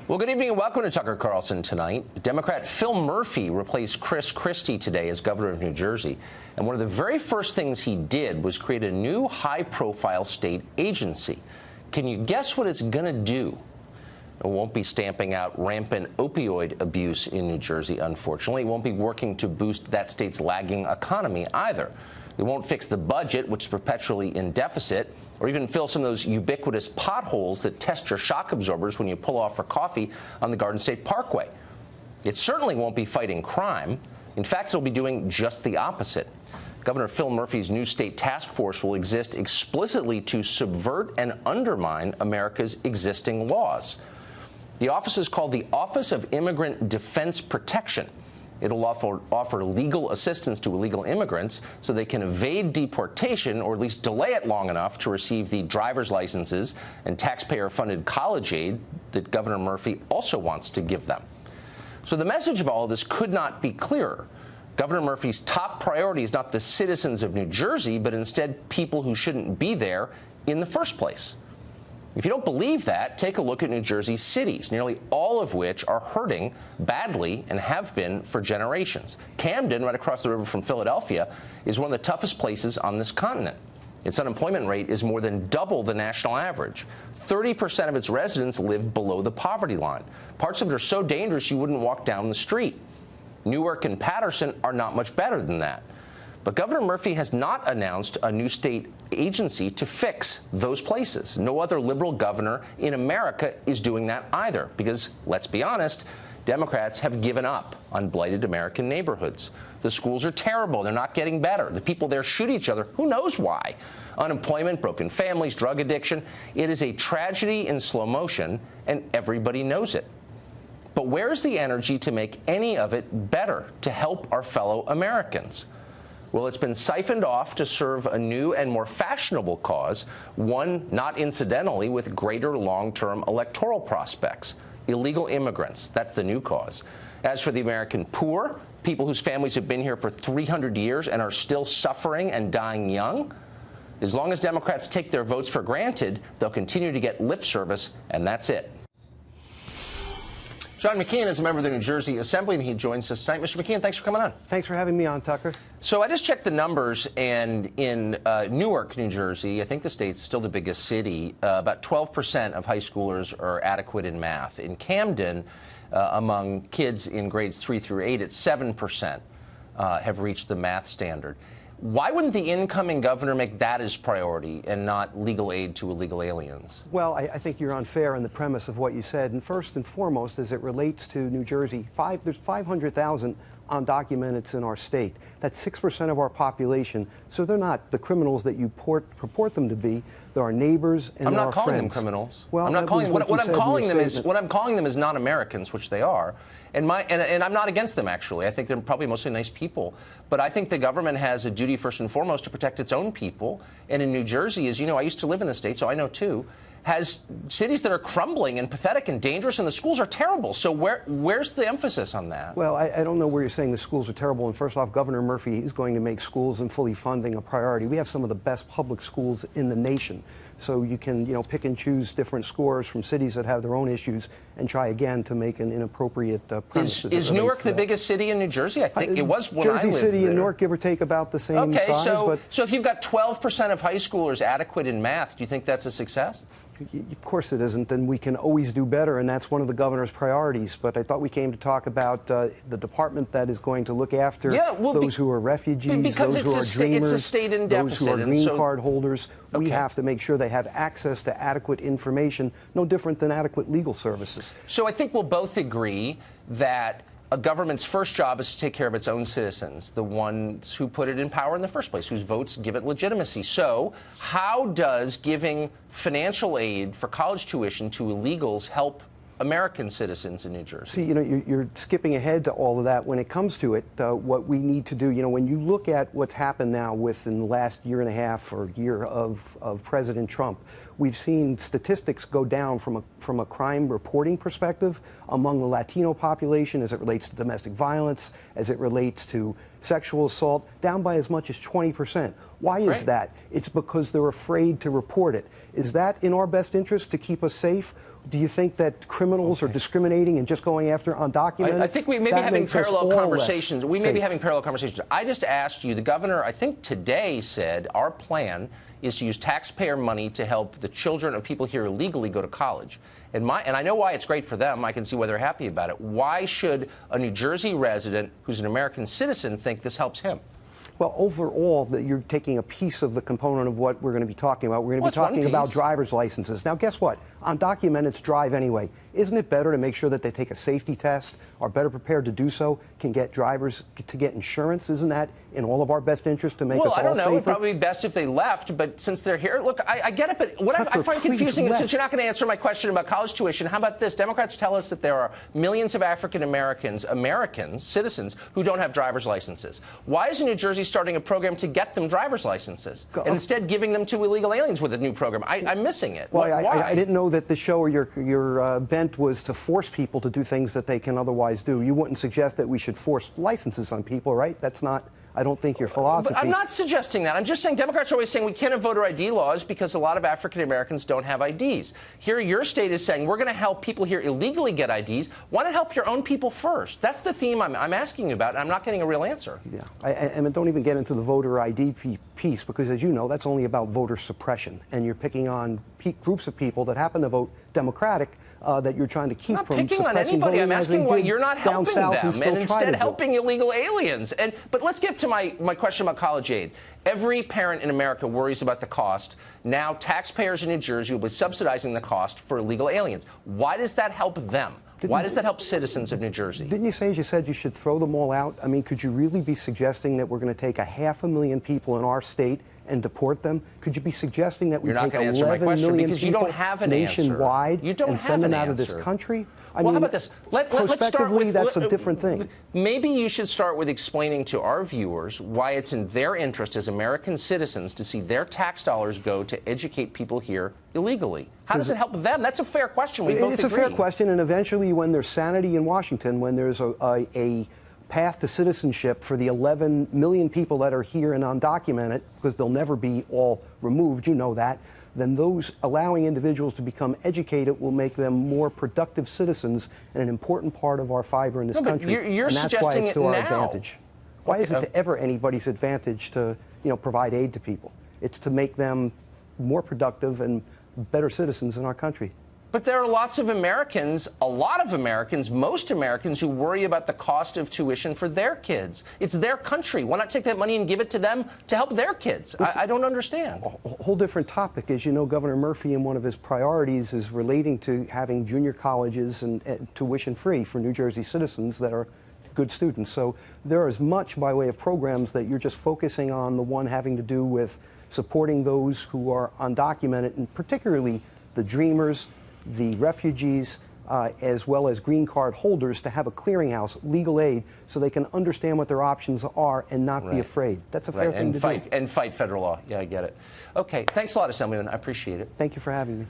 Well, good evening and welcome to Tucker Carlson tonight. Democrat Phil Murphy replaced Chris Christie today as governor of New Jersey. And one of the very first things he did was create a new high-profile state agency. Can you guess what it's going to do? It won't be stamping out rampant opioid abuse in New Jersey, unfortunately. It won't be working to boost that state's lagging economy either. It won't fix the budget, which is perpetually in deficit, or even fill some of those ubiquitous potholes that test your shock absorbers when you pull off for coffee on the Garden State Parkway. It certainly won't be fighting crime. In fact, it'll be doing just the opposite. Governor Phil Murphy's new state task force will exist explicitly to subvert and undermine America's existing laws. The office is called the Office of Immigrant Defense Protection. It'll offer legal assistance to illegal immigrants so they can evade deportation or at least delay it long enough to receive the driver's licenses and taxpayer-funded college aid that Governor Murphy also wants to give them. So the message of all of this could not be clearer. Governor Murphy's top priority is not the citizens of New Jersey, but instead people who shouldn't be there in the first place. If you don't believe that, take a look at New Jersey's cities, nearly all of which are hurting badly and have been for generations. Camden, right across the river from Philadelphia, is one of the toughest places on this continent. Its unemployment rate is more than double the national average. 30% of its residents live below the poverty line. Parts of it are so dangerous you wouldn't walk down the street. Newark and Paterson are not much better than that. But Governor Murphy has not announced a new state agency to fix those places. No other liberal governor in America is doing that either, because, let's be honest, Democrats have given up on blighted American neighborhoods. The schools are terrible. They're not getting better. The people there shoot each other. Who knows why? Unemployment, broken families, drug addiction. It is a tragedy in slow motion, and everybody knows it. But where's the energy to make any of it better, to help our fellow Americans? Well, it's been siphoned off to serve a new and more fashionable cause, one not incidentally with greater long-term electoral prospects. Illegal immigrants, that's the new cause. As for the American poor, people whose families have been here for 300 years and are still suffering and dying young, as long as Democrats take their votes for granted, they'll continue to get lip service, and that's it. John McKeon is a member of the New Jersey Assembly, and he joins us tonight. Mr. McKeon, thanks for coming on. Thanks for having me on, Tucker. So I just checked the numbers, and in Newark, New Jersey, I think the state's still the biggest city, about 12% of high schoolers are adequate in math. In Camden, among kids in grades 3 through 8, it's 7% have reached the math standard. Why wouldn't the incoming governor make that his priority and not legal aid to illegal aliens? Well, I think you're unfair in the premise of what you said. And first and foremost, as it relates to New Jersey, there's 500,000 undocumented in our state. That's 6% of our population. So they're not the criminals that you purport them to be. They're our neighbors and our friends. I'm not calling them criminals. Well, I'm not calling what I'm calling them is non-Americans, which they are. And I'm not against them, actually. I think they're probably mostly nice people. But I think the government has a duty, first and foremost, to protect its own people. And in New Jersey, as you know, I used to live in the state, so I know too, has cities that are crumbling and pathetic and dangerous, and the schools are terrible. So where's the emphasis on that? Well, I don't know where you're saying the schools are terrible. And first off, Governor Murphy is going to make schools and fully funding a priority. We have some of the best public schools in the nation. So you can, pick and choose different scores from cities that have their own issues and try again to make an inappropriate premise. Is Newark the biggest city in New Jersy? I think it was when I lived there. Jersey City and Newark, give or take, about the same size. Okay, so if you've got 12% of high schoolers adequate in math, do you think that's a success? Of course it isn't, and we can always do better, and that's one of the governor's priorities. But I thought we came to talk about the department that is going to look after those who are refugees, those who are dreamers, it's a state in deficit, those who are green card holders. Okay. We have to make sure they have access to adequate information, no different than adequate legal services. So I think we'll both agree that a government's first job is to take care of its own citizens, the ones who put it in power in the first place, whose votes give it legitimacy. So how does giving financial aid for college tuition to illegals help American citizens in New Jersey? See, you're skipping ahead to all of that. When it comes to it, what we need to do, when you look at what's happened now within the last year and a half or year of President Trump, we've seen statistics go down from a crime reporting perspective among the Latino population as it relates to domestic violence, as it relates to sexual assault, down by as much as 20%. Why is Right. that? It's because they're afraid to report it. Is that in our best interest to keep us safe? Do you think that criminals are discriminating and just going after undocumented? I think we may be That having makes us parallel all less conversations. We may be safe. having parallel conversations. I just asked you, the governor, I think today said our plan is to use taxpayer money to help the children of people here illegally go to college. And I know why it's great for them. I can see why they're happy about it. Why should a New Jersey resident who's an American citizen think this helps him? Well, overall, that you're taking a piece of the component of what we're going to be talking about. We're going to be Well, it's one talking about piece. driver's licenses. Now, guess what? Undocumenteds drive anyway. Isn't it better to make sure that they take a safety test, are better prepared to do so, can get drivers to get insurance? Isn't that in all of our best interest to make us all Well, I don't know. safer? It would probably be best if they left, but since they're here, look, I get it, but what I Tucker, find please confusing is, left. since you're not going to answer my question about college tuition, how about this? Democrats tell us that there are millions of African Americans, citizens, who don't have driver's licenses. Why isn't New Jersey starting a program to get them driver's licenses and instead giving them to illegal aliens with a new program? I'm missing it. Well, Why? I didn't know that the show or your bent was to force people to do things that they can otherwise do. You wouldn't suggest that we should force licenses on people, right? That's not, I don't think, your philosophy. But I'm not suggesting that. I'm just saying Democrats are always saying we can't have voter ID laws because a lot of African Americans don't have IDs. Here, your state is saying we're going to help people here illegally get IDs. Why not help your own people first? That's the theme I'm asking you about, and I'm not getting a real answer. Yeah, and don't even get into the voter ID piece, because as you know, that's only about voter suppression, and you're picking on groups of people that happen to vote Democratic that you're trying to keep I'm from not picking on suppressing anybody. voting, I'm as they asking why did you're not down helping south them still and try instead to do. helping illegal aliens. But let's get to my question about college aid. Every parent in America worries about the cost. Now taxpayers in New Jersey will be subsidizing the cost for illegal aliens. Why does that help them? Why does that help citizens of New Jersey? Didn't you say, as you said, you should throw them all out? I mean, could you really be suggesting that we're going to take 500,000 people in our state and deport them? Could you be suggesting that we You're not take gonna answer my 11 question million because you people don't have an answer. nationwide You don't and have send them an out of this answer. country? Well, how about this? Let's start Prospectively, with that's a different thing. Maybe you should start with explaining to our viewers why it's in their interest as American citizens to see their tax dollars go to educate people here illegally. How does it help them? That's a fair question. We both It's a agree. fair question, and eventually, when there's sanity in Washington, when there's a path to citizenship for the 11 million people that are here and undocumented, because they'll never be all removed, you know that, then those allowing individuals to become educated will make them more productive citizens and an important part of our fiber in this No, but country. you're and that's why suggesting it's it to our now. advantage. Why is it to ever anybody's advantage to, provide aid to people? It's to make them more productive and better citizens in our country. But there are lots of Americans, a lot of Americans, most Americans who worry about the cost of tuition for their kids. It's their country. Why not take that money and give it to them to help their kids? I don't understand. A whole different topic. As you know, Governor Murphy, in one of his priorities, is relating to having junior colleges and tuition-free for New Jersey citizens that are good students. So there is much by way of programs that you're just focusing on, the one having to do with supporting those who are undocumented, and particularly the dreamers, the refugees, as well as green card holders, to have a clearinghouse, legal aid, so they can understand what their options are and not be afraid. That's a fair thing to do. And fight federal law. Yeah, I get it. Okay, thanks a lot, Assemblyman. I appreciate it. Thank you for having me.